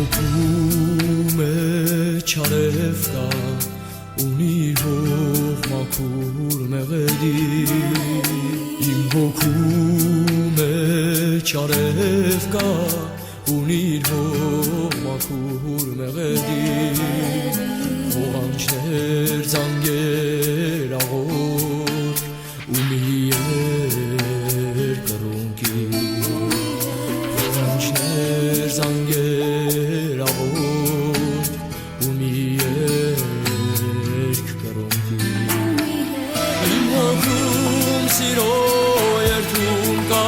հոգում է չարև կա ունի հող մաքուր մեղեդի իմ հոգում է չարև կա ունի հող մաքուր մեղեդի ողանջներ զանգեր աղոտ ու մի երկրունկի ողանջներ զանգեր աղոտ ու մի երկրունկի իմ հոգում սիրո երդում կա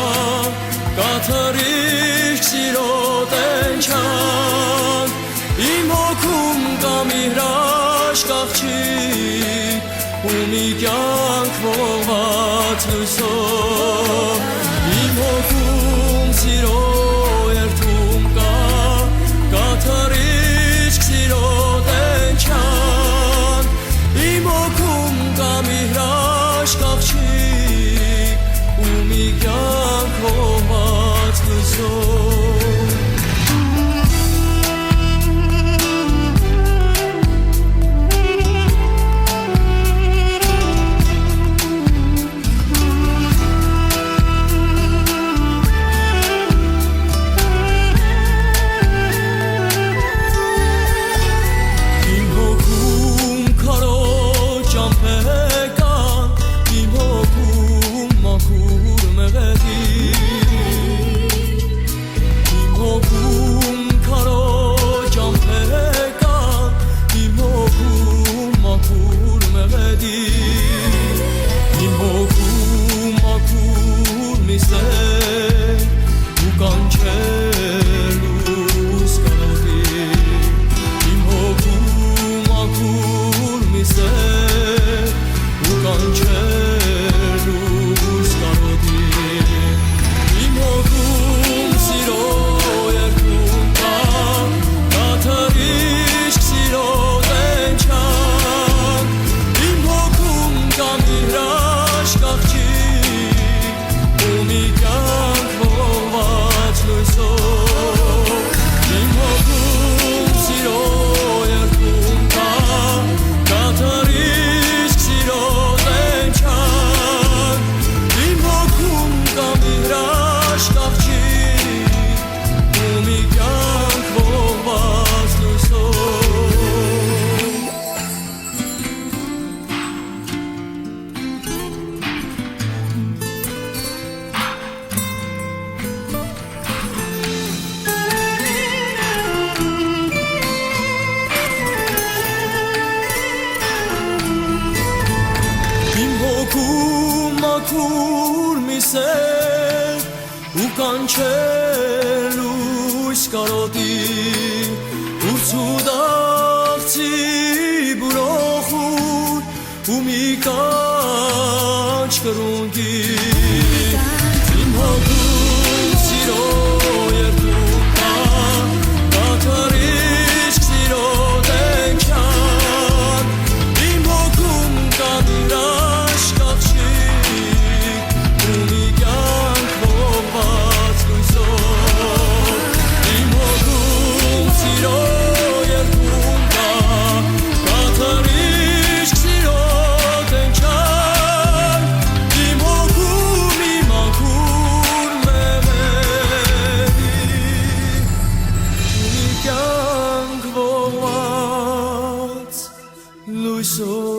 կաթարիք սիրո տենչան իմ հոգում կա մի հրաշք աղջիկ ու մի կյանք ողած լույսով իմ հոգում սիրո երդում կա կաթարիք սիրո տենչան իմ հոգում կա մի հրաշք աղջիկ ու մի կյանք ողած լույսով մաքուր մի սեր ու կանչել լույս կարոտի ուրցուդաղցի բուրոխուր ու մի կանչ կրունկի իմ հոգում սիրո երդում կա կաթարիք սիրո տենչան իմ հոգում կա հրաշք so